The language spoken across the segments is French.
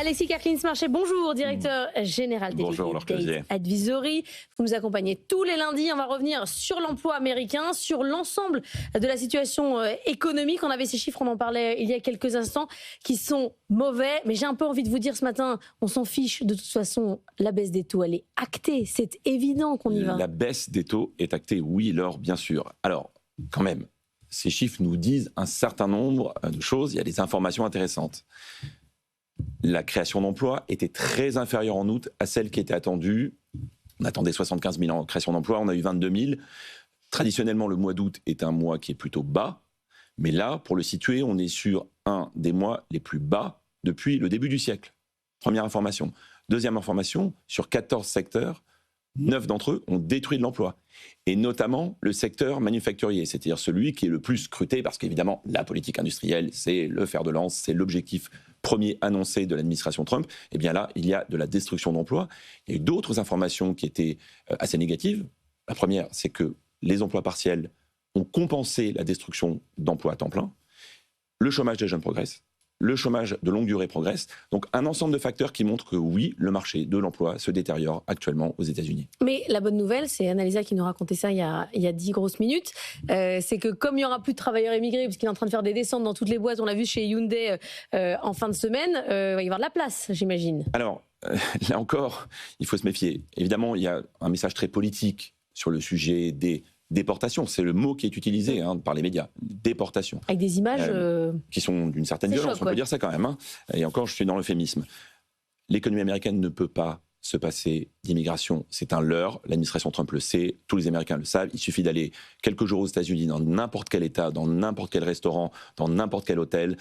Alexis Kerklins-Marché, bonjour, directeur général d'Elevate Advisory. Vous nous accompagnez tous les lundis. On va revenir sur l'emploi américain, sur l'ensemble de la situation économique. On avait ces chiffres, on en parlait il y a quelques instants, qui sont mauvais. Mais j'ai un peu envie de vous dire ce matin, on s'en fiche. De toute façon, la baisse des taux, elle est actée. C'est évident qu'on y va. La baisse des taux est actée, oui, Laure, bien sûr. Alors, quand même, ces chiffres nous disent un certain nombre de choses. Il y a des informations intéressantes. La création d'emplois était très inférieure en août à celle qui était attendue. On attendait 75 000 en création d'emplois, on a eu 22 000. Traditionnellement, le mois d'août est un mois qui est plutôt bas. Mais là, pour le situer, on est sur un des mois les plus bas depuis le début du siècle. Première information. Deuxième information, sur 14 secteurs, 9 d'entre eux ont détruit de l'emploi. Et notamment le secteur manufacturier, c'est-à-dire celui qui est le plus scruté, parce qu'évidemment, la politique industrielle, c'est le fer de lance, c'est l'objectif premier annoncé de l'administration Trump. Et bien là, il y a de la destruction d'emplois. Il y a eu d'autres informations qui étaient assez négatives. La première, c'est que les emplois partiels ont compensé la destruction d'emplois à temps plein. Le chômage des jeunes progresse. Le chômage de longue durée progresse. Donc un ensemble de facteurs qui montrent que oui, le marché de l'emploi se détériore actuellement aux États-Unis. Mais la bonne nouvelle, c'est Annalisa qui nous racontait ça il y a 10 grosses minutes, c'est que comme il n'y aura plus de travailleurs immigrés, puisqu'il est en train de faire des descentes dans toutes les boîtes, on l'a vu chez Hyundai en fin de semaine, il va y avoir de la place, j'imagine. Alors, là encore, il faut se méfier. Évidemment, il y a un message très politique sur le sujet des déportation, c'est le mot qui est utilisé par les médias. Déportation. Avec des images qui sont d'une certaine violence, on peut dire ça quand même. Et encore, je suis dans l'euphémisme. L'économie américaine ne peut pas se passer d'immigration. C'est un leurre. L'administration Trump le sait, tous les Américains le savent. Il suffit d'aller quelques jours aux États-Unis, dans n'importe quel État, dans n'importe quel restaurant, dans n'importe quel hôtel,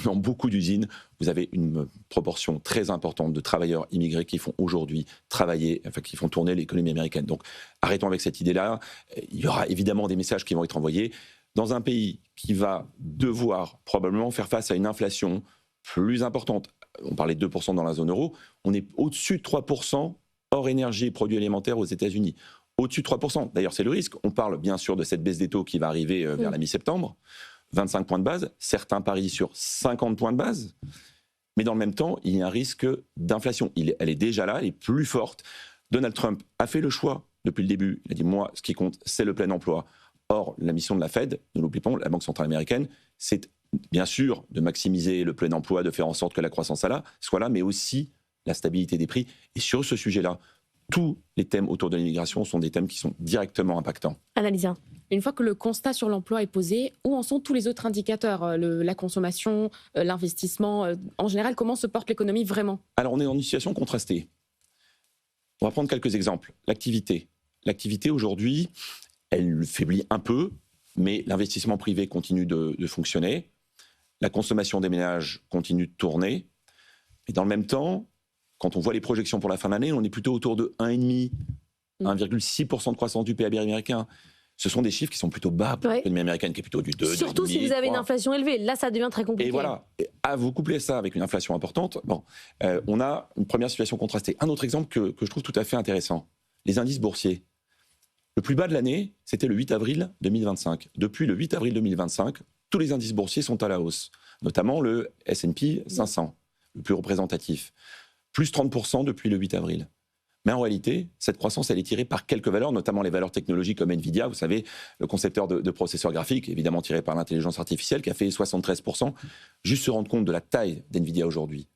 dans beaucoup d'usines. Vous avez une proportion très importante de travailleurs immigrés qui font aujourd'hui travailler, enfin qui font tourner l'économie américaine. Donc arrêtons avec cette idée-là. Il y aura évidemment des messages qui vont être envoyés. Dans un pays qui va devoir probablement faire face à une inflation plus importante, on parlait de 2% dans la zone euro, on est au-dessus de 3% hors énergie et produits alimentaires aux États-Unis. Au-dessus de 3%. D'ailleurs, c'est le risque. On parle bien sûr de cette baisse des taux qui va arriver vers la mi-septembre. 25 points de base. Certains parient sur 50 points de base. Mais dans le même temps, il y a un risque d'inflation. Elle est déjà là, elle est plus forte. Donald Trump a fait le choix depuis le début. Il a dit, moi, ce qui compte, c'est le plein emploi. Or, la mission de la Fed, ne l'oublions pas, la Banque centrale américaine, c'est bien sûr de maximiser le plein emploi, de faire en sorte que la croissance soit là, mais aussi la stabilité des prix. Et sur ce sujet-là, tous les thèmes autour de l'immigration sont des thèmes qui sont directement impactants. Annalisa. Une fois que le constat sur l'emploi est posé, où en sont tous les autres indicateurs, la consommation, l'investissement, en général, comment se porte l'économie vraiment? Alors on est dans une situation contrastée. On va prendre quelques exemples. L'activité. L'activité aujourd'hui, elle faiblit un peu, mais l'investissement privé continue de fonctionner. La consommation des ménages continue de tourner. Et dans le même temps, quand on voit les projections pour la fin d'année, on est plutôt autour de 1,5, 1,6% de croissance du PIB américain. Ce sont des chiffres qui sont plutôt bas pour l'économie américaine, qui est plutôt du 2, surtout si vous avez une inflation élevée. Là, ça devient très compliqué. Et voilà. À vous coupler ça avec une inflation importante, on a une première situation contrastée. Un autre exemple que je trouve tout à fait intéressant, les indices boursiers. Le plus bas de l'année, c'était le 8 avril 2025. Depuis le 8 avril 2025, tous les indices boursiers sont à la hausse, notamment le S&P 500, le plus représentatif. Plus 30% depuis le 8 avril. Mais en réalité, cette croissance, elle est tirée par quelques valeurs, notamment les valeurs technologiques comme Nvidia, vous savez, le concepteur de processeurs graphiques, évidemment tiré par l'intelligence artificielle, qui a fait 73%. Juste se rendre compte de la taille d'Nvidia aujourd'hui.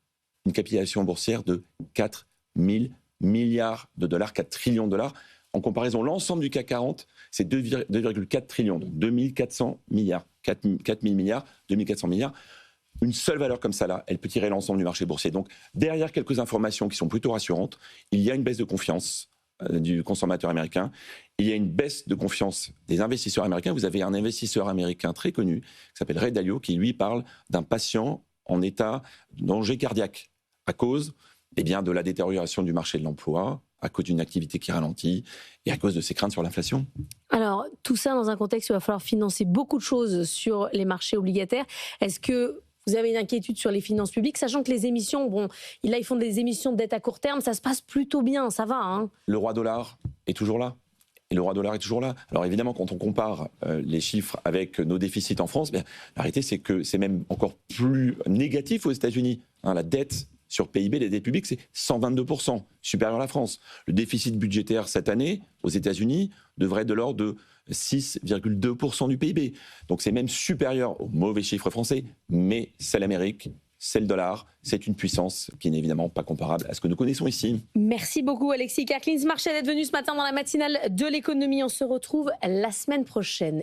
Une capitalisation boursière de 4 000 milliards de dollars, 4 trillions de dollars. En comparaison, l'ensemble du CAC 40, c'est 2,4 trillions, donc 2400 milliards, 4 000 milliards, 2400 milliards. Une seule valeur comme ça, là, elle peut tirer l'ensemble du marché boursier. Donc, derrière quelques informations qui sont plutôt rassurantes, il y a une baisse de confiance du consommateur américain. Il y a une baisse de confiance des investisseurs américains. Vous avez un investisseur américain très connu, qui s'appelle Ray Dalio, qui lui parle d'un patient en état de danger cardiaque à cause de la détérioration du marché de l'emploi, à cause d'une activité qui ralentit et à cause de ses craintes sur l'inflation. Alors, tout ça dans un contexte où il va falloir financer beaucoup de choses sur les marchés obligataires. Est-ce que vous avez une inquiétude sur les finances publiques, sachant que les émissions, là, ils font des émissions de dette à court terme, ça se passe plutôt bien, ça va. Le roi dollar est toujours là. Et le roi dollar est toujours là. Alors évidemment, quand on compare les chiffres avec nos déficits en France, la réalité, c'est que c'est même encore plus négatif aux États-Unis. La dette sur PIB, les dettes publiques, c'est 122%, supérieur à la France. Le déficit budgétaire cette année, aux États-Unis, devrait être de l'ordre de 6,2% du PIB. Donc c'est même supérieur aux mauvais chiffres français, mais c'est l'Amérique, c'est le dollar, c'est une puissance qui n'est évidemment pas comparable à ce que nous connaissons ici. Merci beaucoup Alexis Karklins-Marchais d'être venu ce matin dans la matinale de l'économie. On se retrouve la semaine prochaine.